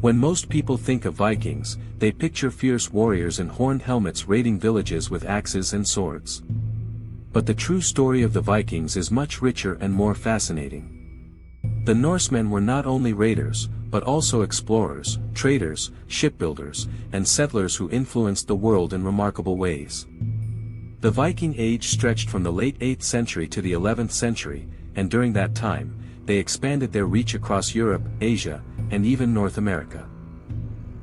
When most people think of Vikings, they picture fierce warriors in horned helmets raiding villages with axes and swords. But the true story of the Vikings is much richer and more fascinating. The Norsemen were not only raiders, but also explorers, traders, shipbuilders, and settlers who influenced the world in remarkable ways. The Viking Age stretched from the late 8th century to the 11th century, and during that time, they expanded their reach across Europe, Asia, and even North America.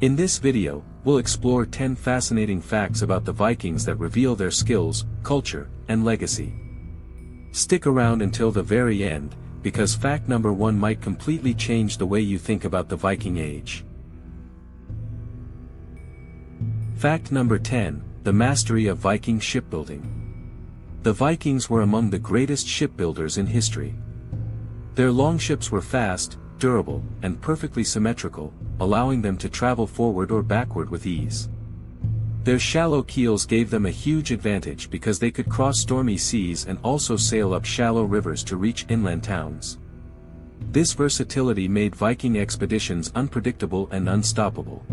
In this video, we'll explore 10 fascinating facts about the Vikings that reveal their skills, culture, and legacy. Stick around until the very end, because fact number 1 might completely change the way you think about the Viking Age. Fact number 10, the mastery of Viking shipbuilding. The Vikings were among the greatest shipbuilders in history. Their longships were fast, durable, and perfectly symmetrical, allowing them to travel forward or backward with ease. Their shallow keels gave them a huge advantage because they could cross stormy seas and also sail up shallow rivers to reach inland towns. This versatility made Viking expeditions unpredictable and unstoppable.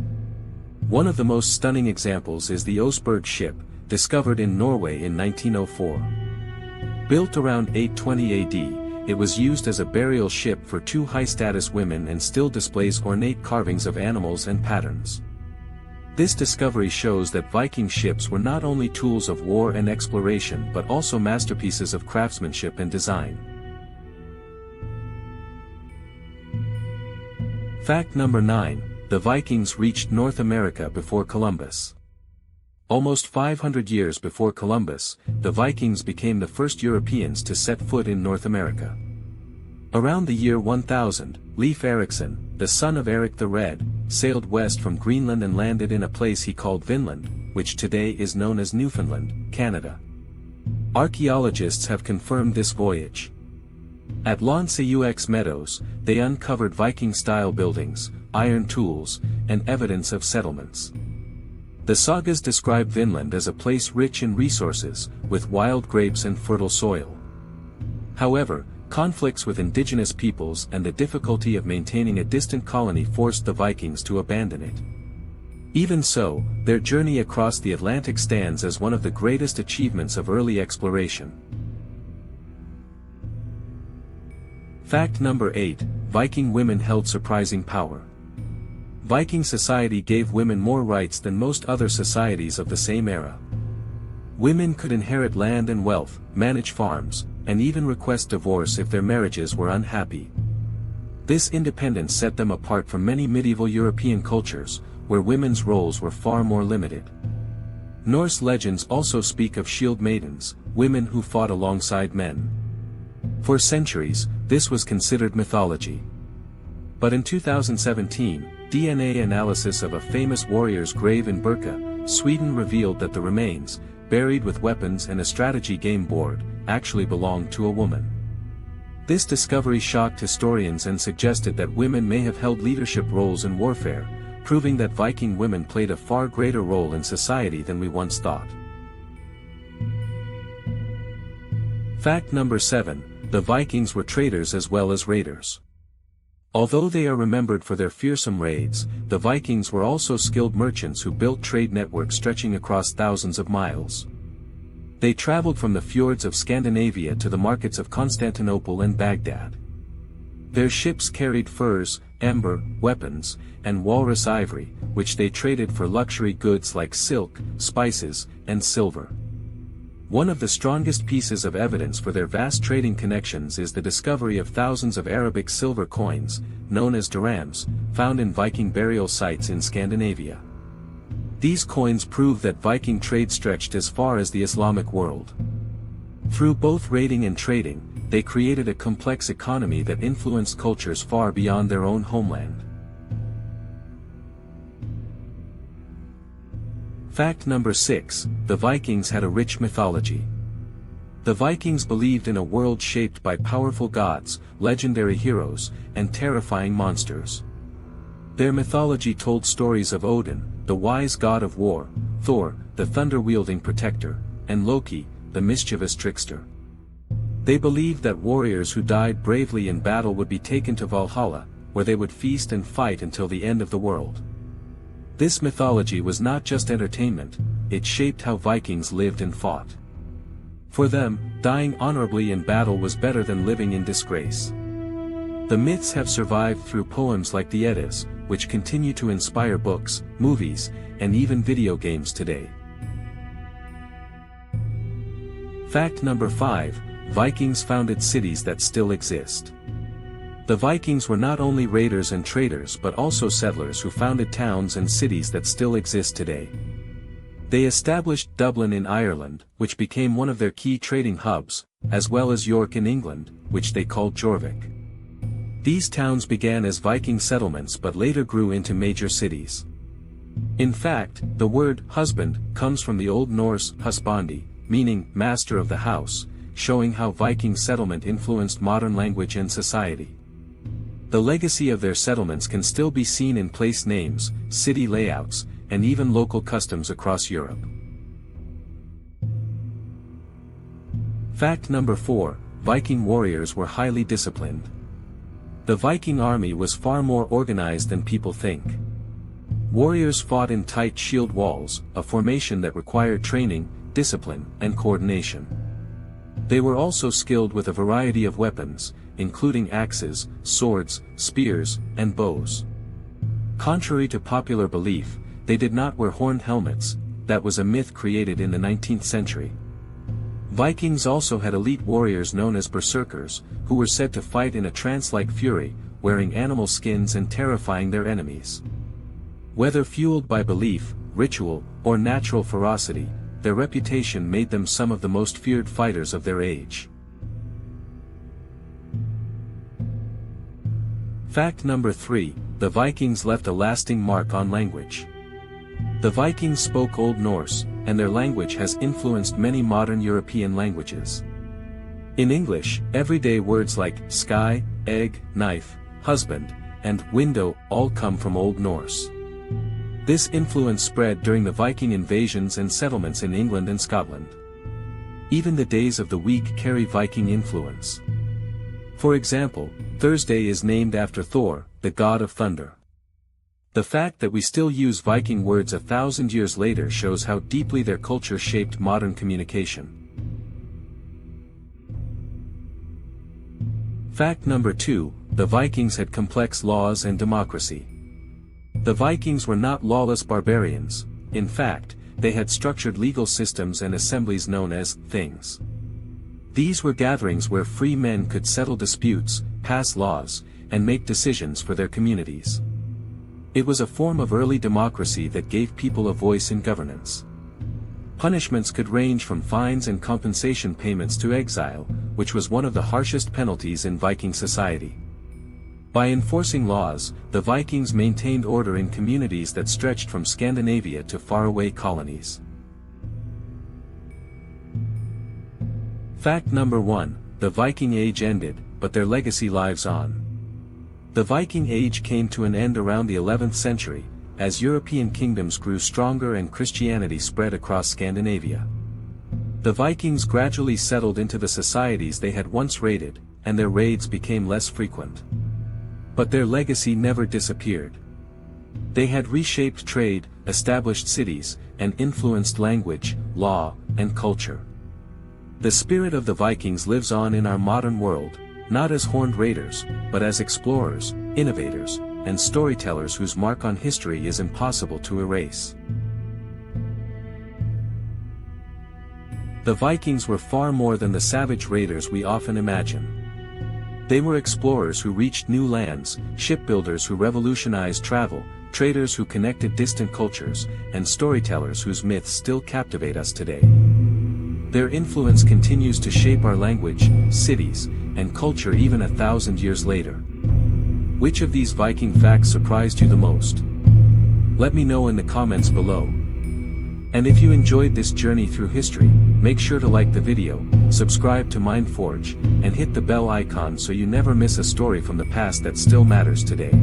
One of the most stunning examples is the Oseberg ship, discovered in Norway in 1904. Built around 820 AD, it was used as a burial ship for 2 high-status women and still displays ornate carvings of animals and patterns. This discovery shows that Viking ships were not only tools of war and exploration but also masterpieces of craftsmanship and design. Fact number 9, the Vikings reached North America before Columbus. Almost 500 years before Columbus, the Vikings became the first Europeans to set foot in North America. Around the year 1000, Leif Erikson, the son of Eric the Red, sailed west from Greenland and landed in a place he called Vinland, which today is known as Newfoundland, Canada. Archaeologists have confirmed this voyage. At L'Anse-aux Meadows, they uncovered Viking-style buildings, iron tools, and evidence of settlements. The sagas describe Vinland as a place rich in resources, with wild grapes and fertile soil. However, conflicts with indigenous peoples and the difficulty of maintaining a distant colony forced the Vikings to abandon it. Even so, their journey across the Atlantic stands as one of the greatest achievements of early exploration. Fact number 8, Viking women held surprising power. Viking society gave women more rights than most other societies of the same era. Women could inherit land and wealth, manage farms, and even request divorce if their marriages were unhappy. This independence set them apart from many medieval European cultures, where women's roles were far more limited. Norse legends also speak of shield maidens, women who fought alongside men. For centuries, this was considered mythology. But in 2017, DNA analysis of a famous warrior's grave in Birka, Sweden revealed that the remains, buried with weapons and a strategy game board, actually belonged to a woman. This discovery shocked historians and suggested that women may have held leadership roles in warfare, proving that Viking women played a far greater role in society than we once thought. Fact number 7, the Vikings were traders as well as raiders. Although they are remembered for their fearsome raids, the Vikings were also skilled merchants who built trade networks stretching across thousands of miles. They traveled from the fjords of Scandinavia to the markets of Constantinople and Baghdad. Their ships carried furs, amber, weapons, and walrus ivory, which they traded for luxury goods like silk, spices, and silver. One of the strongest pieces of evidence for their vast trading connections is the discovery of thousands of Arabic silver coins, known as dirhams, found in Viking burial sites in Scandinavia. These coins prove that Viking trade stretched as far as the Islamic world. Through both raiding and trading, they created a complex economy that influenced cultures far beyond their own homeland. Fact number 6, the Vikings had a rich mythology. The Vikings believed in a world shaped by powerful gods, legendary heroes, and terrifying monsters. Their mythology told stories of Odin, the wise god of war, Thor, the thunder-wielding protector, and Loki, the mischievous trickster. They believed that warriors who died bravely in battle would be taken to Valhalla, where they would feast and fight until the end of the world. This mythology was not just entertainment, it shaped how Vikings lived and fought. For them, dying honorably in battle was better than living in disgrace. The myths have survived through poems like the Eddas, which continue to inspire books, movies, and even video games today. Fact number 5, Vikings founded cities that still exist. The Vikings were not only raiders and traders but also settlers who founded towns and cities that still exist today. They established Dublin in Ireland, which became one of their key trading hubs, as well as York in England, which they called Jorvik. These towns began as Viking settlements but later grew into major cities. In fact, the word husband comes from the Old Norse husbandi, meaning master of the house, showing how Viking settlement influenced modern language and society. The legacy of their settlements can still be seen in place names, city layouts, and even local customs across Europe. Fact number 4, Viking warriors were highly disciplined. The Viking army was far more organized than people think. Warriors fought in tight shield walls, a formation that required training, discipline, and coordination. They were also skilled with a variety of weapons, including axes, swords, spears, and bows. Contrary to popular belief, they did not wear horned helmets, that was a myth created in the 19th century. Vikings also had elite warriors known as berserkers, who were said to fight in a trance-like fury, wearing animal skins and terrifying their enemies. Whether fueled by belief, ritual, or natural ferocity, their reputation made them some of the most feared fighters of their age. Fact number 3, the Vikings left a lasting mark on language. The Vikings spoke Old Norse, and their language has influenced many modern European languages. In English, everyday words like sky, egg, knife, husband, and window all come from Old Norse. This influence spread during the Viking invasions and settlements in England and Scotland. Even the days of the week carry Viking influence. For example, Thursday is named after Thor, the god of thunder. The fact that we still use Viking words 1,000 years later shows how deeply their culture shaped modern communication. Fact number 2, the Vikings had complex laws and democracy. The Vikings were not lawless barbarians, in fact, they had structured legal systems and assemblies known as things. These were gatherings where free men could settle disputes, pass laws, and make decisions for their communities. It was a form of early democracy that gave people a voice in governance. Punishments could range from fines and compensation payments to exile, which was one of the harshest penalties in Viking society. By enforcing laws, the Vikings maintained order in communities that stretched from Scandinavia to faraway colonies. Fact number 1, the Viking Age ended, but their legacy lives on. The Viking Age came to an end around the 11th century, as European kingdoms grew stronger and Christianity spread across Scandinavia. The Vikings gradually settled into the societies they had once raided, and their raids became less frequent. But their legacy never disappeared. They had reshaped trade, established cities, and influenced language, law, and culture. The spirit of the Vikings lives on in our modern world, not as horned raiders, but as explorers, innovators, and storytellers whose mark on history is impossible to erase. The Vikings were far more than the savage raiders we often imagine. They were explorers who reached new lands, shipbuilders who revolutionized travel, traders who connected distant cultures, and storytellers whose myths still captivate us today. Their influence continues to shape our language, cities, and culture even 1,000 years later. Which of these Viking facts surprised you the most? Let me know in the comments below. And if you enjoyed this journey through history, make sure to like the video, subscribe to MindForge, and hit the bell icon so you never miss a story from the past that still matters today.